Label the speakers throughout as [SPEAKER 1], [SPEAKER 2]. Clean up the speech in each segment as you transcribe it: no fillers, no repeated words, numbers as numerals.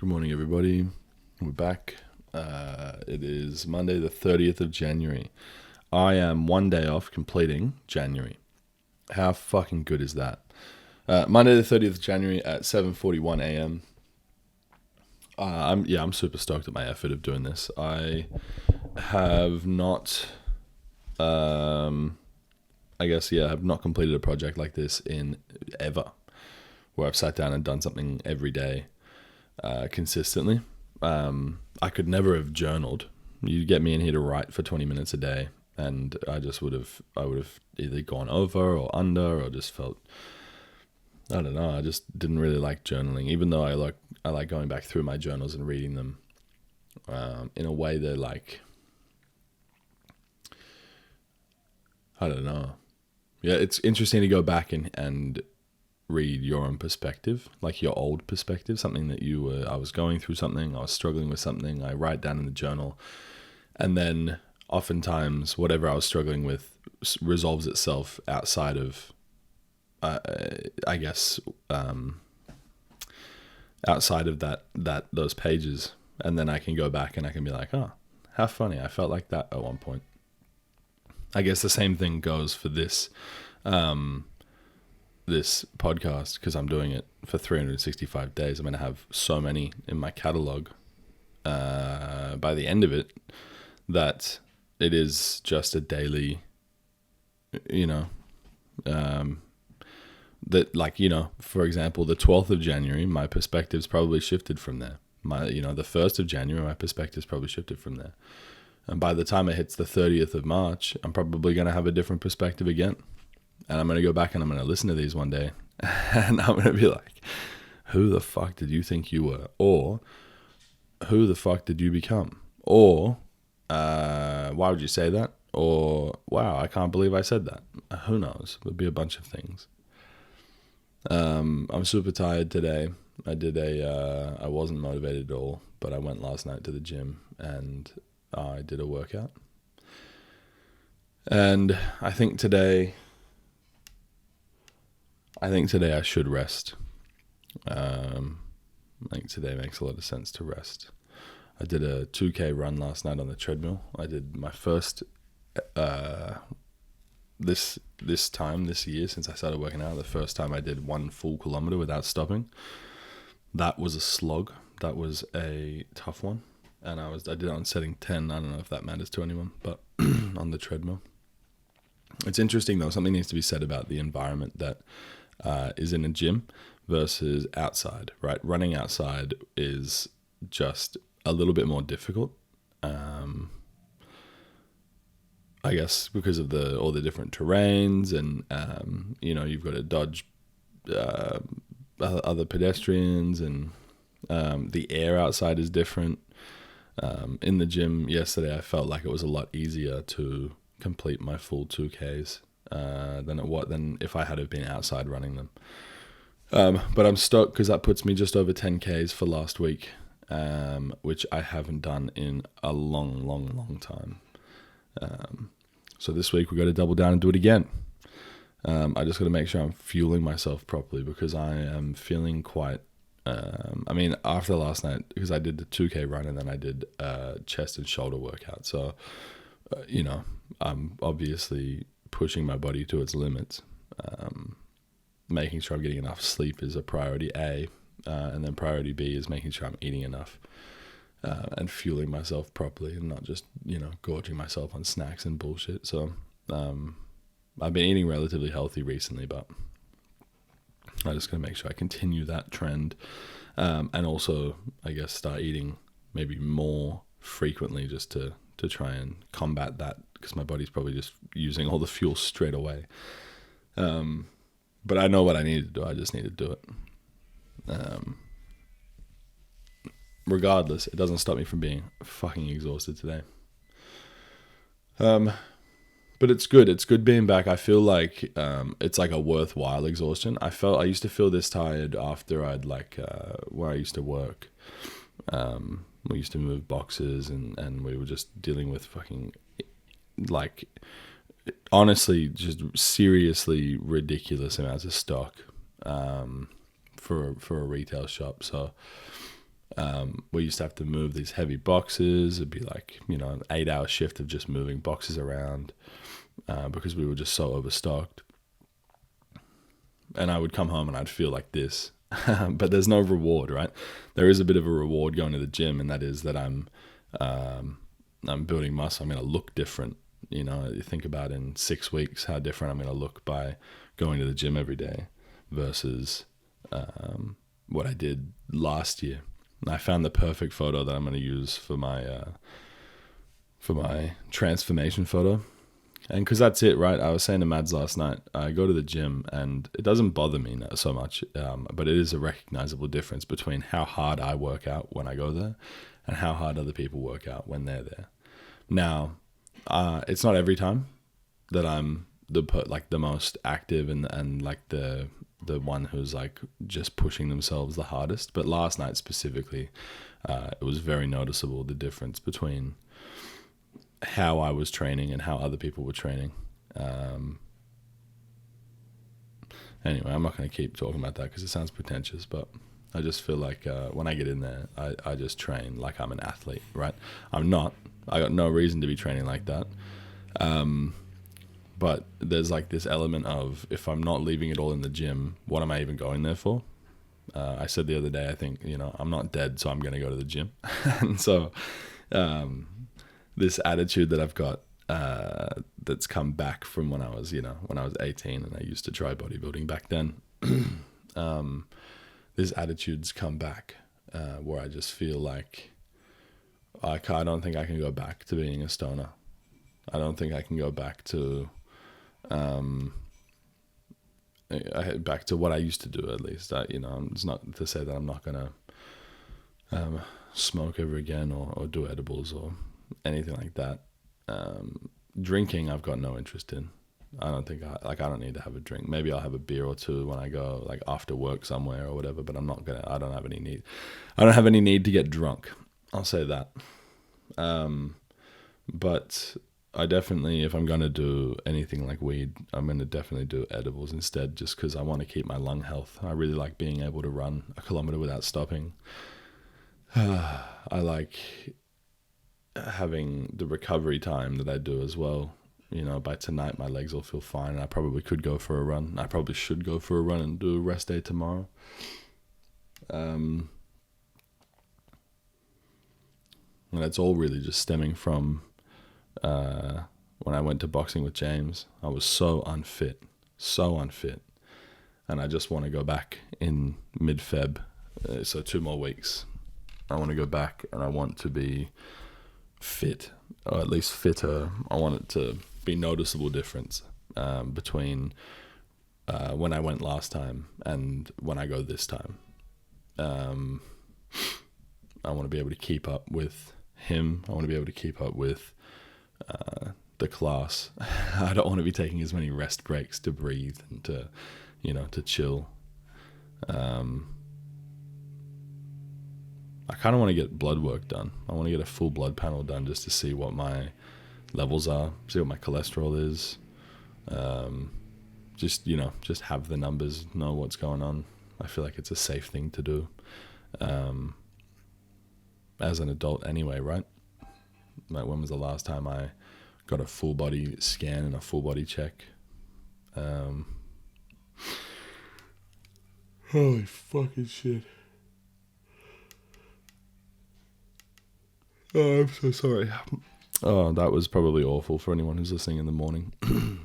[SPEAKER 1] Good morning, everybody. We're back. It is Monday, the 30th of January. I am one day off completing January. How fucking good is that? Monday, the 30th of January at 7:41 a.m. I'm super stoked at my effort of doing this. I have not, have not completed a project like this in ever, where I've sat down and done something every day. Consistently. I could never have journaled. You get me in here to write for 20 minutes a day, and I would have either gone over or under, or just felt, I don't know. I just didn't really like journaling, even though I like going back through my journals and reading them. In a way, they're like, I don't know. Yeah, it's interesting to go back and read your own perspective, like your old perspective, something that I was going through something, I was struggling with something, I write down in the journal, and then oftentimes whatever I was struggling with resolves itself outside of, outside of those pages, and then I can go back and I can be like, oh, how funny, I felt like that at one point. I guess the same thing goes for this this podcast, because I'm doing it for 365 days. I'm going to have so many in my catalog by the end of it that it is just a daily, for example, the 12th of January, my perspective's probably shifted from there. The 1st of January, my perspective's probably shifted from there. And by the time it hits the 30th of March, I'm probably going to have a different perspective again. And I'm going to go back and I'm going to listen to these one day. And I'm going to be like, who the fuck did you think you were? Or, who the fuck did you become? Or, why would you say that? Or, wow, I can't believe I said that. Who knows? There'll be a bunch of things. I'm super tired today. I wasn't motivated at all, but I went last night to the gym and I did a workout. And I think today I should rest. I think today makes a lot of sense to rest. I did a 2K run last night on the treadmill. I did my first this year since I started working out. The first time I did 1 full kilometer without stopping. That was a slog. That was a tough one, and I did it on setting 10. I don't know if that matters to anyone, but on the treadmill. It's interesting though. Something needs to be said about the environment that is in a gym versus outside, right? Running outside is just a little bit more difficult. I guess because of all the different terrains and, you've got to dodge other pedestrians, and the air outside is different. In the gym yesterday, I felt like it was a lot easier to complete my full 2Ks than if I had been outside running them. But I'm stoked because that puts me just over 10Ks for last week, which I haven't done in a long, long, long time. So this week we've got to double down and do it again. I just got to make sure I'm fueling myself properly, because I am feeling quite, after last night, because I did the 2K run and then I did chest and shoulder workout. So, I'm obviously pushing my body to its limits. Making sure I'm getting enough sleep is a priority A, and then priority B is making sure I'm eating enough and fueling myself properly, and not just, gorging myself on snacks and bullshit. So I've been eating relatively healthy recently, but I just got to make sure I continue that trend, and also, I guess, start eating maybe more frequently just to try and combat that, because my body's probably just using all the fuel straight away. But I know what I need to do. I just need to do it. Regardless, it doesn't stop me from being fucking exhausted today. But it's good. It's good being back. I feel like it's like a worthwhile exhaustion. I used to feel this tired after I'd where I used to work. We used to move boxes and we were just dealing with fucking, honestly, just seriously ridiculous amounts of stock for a retail shop. So We used to have to move these heavy boxes. It'd be like, an 8-hour shift of just moving boxes around because we were just so overstocked. And I would come home and I'd feel like this. But there's no reward, right? There is a bit of a reward going to the gym, and that is that I'm building muscle. I'm going to look different. You think about in 6 weeks how different I'm going to look by going to the gym every day versus what I did last year. And I found the perfect photo that I'm going to use for my transformation photo. And because that's it, right? I was saying to Mads last night, I go to the gym and it doesn't bother me so much, but it is a recognizable difference between how hard I work out when I go there and how hard other people work out when they're there. Now, it's not every time that I'm the most active and like the one who's like just pushing themselves the hardest. But last night specifically, it was very noticeable, the difference between how I was training and how other people were training. Anyway, I'm not going to keep talking about that because it sounds pretentious, but I just feel like when I get in there, I just train like I'm an athlete, right? I'm not. I got no reason to be training like that. But there's like this element of, if I'm not leaving it all in the gym, what am I even going there for? I said the other day, I think, I'm not dead, so I'm going to go to the gym. And so this attitude that I've got that's come back from when I was 18 and I used to try bodybuilding back then. This attitude's come back where I just feel like I don't think I can go back to being a stoner. I don't think I can go back to back to what I used to do, at least. It's not to say that I'm not gonna smoke ever again or do edibles or anything like that. Drinking, I've got no interest in. I don't think I don't need to have a drink. Maybe I'll have a beer or two when I go like after work somewhere or whatever, but I don't have any need. I don't have any need to get drunk. I'll say that. But I definitely, if I'm going to do anything like weed, I'm going to definitely do edibles instead, just because I want to keep my lung health. I really like being able to run a kilometer without stopping. I like having the recovery time that I do as well. By tonight my legs will feel fine and I probably could go for a run. I probably should go for a run and do a rest day tomorrow. And it's all really just stemming from when I went to boxing with James. I was so unfit. And I just want to go back in mid-Feb. So 2 more weeks. I want to go back and I want to be fit, or at least fitter. I want it to be noticeable difference between when I went last time and when I go this time. I want to be able to keep up with him. I want to be able to keep up with the class. I don't want to be taking as many rest breaks to breathe and to chill. I kind of want to get blood work done. I want to get a full blood panel done just to see what my levels are, see what my cholesterol is. Just have the numbers, know what's going on. I feel like it's a safe thing to do. As an adult anyway, right? Like, when was the last time I got a full body scan and a full body check? Holy fucking shit. Oh, I'm so sorry. Oh, that was probably awful for anyone who's listening in the morning.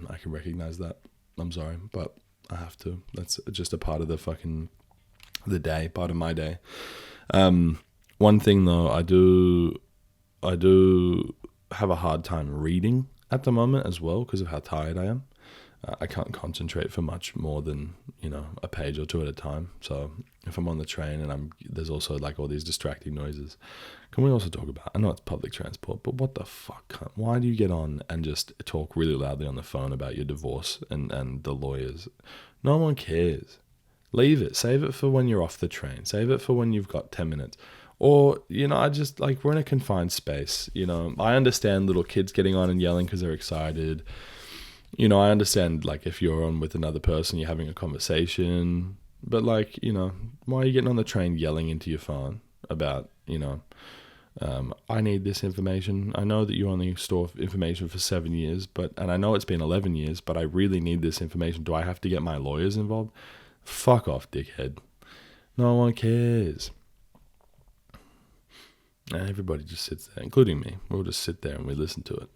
[SPEAKER 1] I can recognize that. I'm sorry, but I have to. That's just a part of the day, part of my day. One thing though, I do have a hard time reading at the moment as well because of how tired I am. I can't concentrate for much more than, a page or two at a time. So if I'm on the train and there's also like all these distracting noises. Can we also talk about, I know it's public transport, but what the fuck, cunt? Why do you get on and just talk really loudly on the phone about your divorce and the lawyers? No one cares. Leave it. Save it for when you're off the train. Save it for when you've got 10 minutes. Or, I just, like, we're in a confined space. I understand little kids getting on and yelling because they're excited. I understand, like, if you're on with another person, you're having a conversation. But, like, why are you getting on the train yelling into your phone about, I need this information. I know that you only store information for 7 years, and I know it's been 11 years, but I really need this information. Do I have to get my lawyers involved? Fuck off, dickhead. No one cares. And everybody just sits there, including me. We'll just sit there and we listen to it.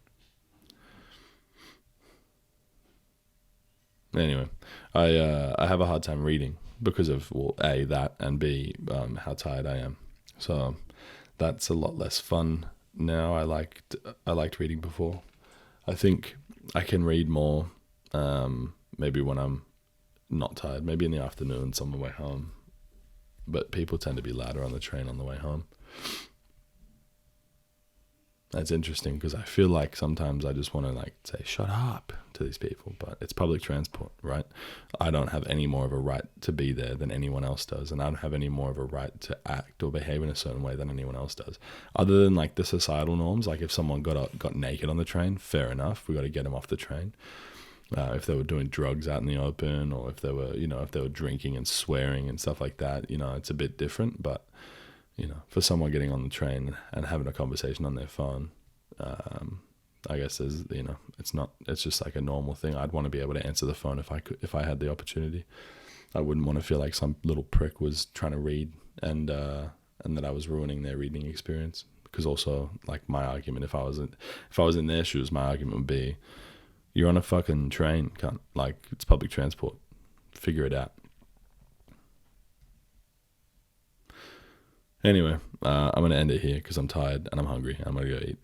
[SPEAKER 1] Anyway, I have a hard time reading because of, well, A, that, and B, how tired I am. So that's a lot less fun now. I liked reading before. I think I can read more, maybe when I'm not tired, maybe in the afternoons on the way home. But people tend to be louder on the train on the way home. That's interesting because I feel like sometimes I just want to say, shut up to these people, but it's public transport, right? I don't have any more of a right to be there than anyone else does, and I don't have any more of a right to act or behave in a certain way than anyone else does. Other than the societal norms, if someone got naked on the train, fair enough, we got to get them off the train. If they were doing drugs out in the open, or if they were drinking and swearing and stuff like that, it's a bit different, but for someone getting on the train and having a conversation on their phone, I guess it's just like a normal thing. I'd want to be able to answer the phone if I had the opportunity. I wouldn't want to feel like some little prick was trying to read and that I was ruining their reading experience. Because also, my argument, if I was in their shoes, my argument would be, you're on a fucking train, cunt. It's public transport. Figure it out. Anyway, I'm going to end it here because I'm tired and I'm hungry. I'm going to go eat.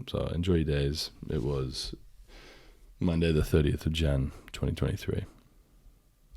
[SPEAKER 1] So enjoy your days. It was Monday the 30th of Jan, 2023.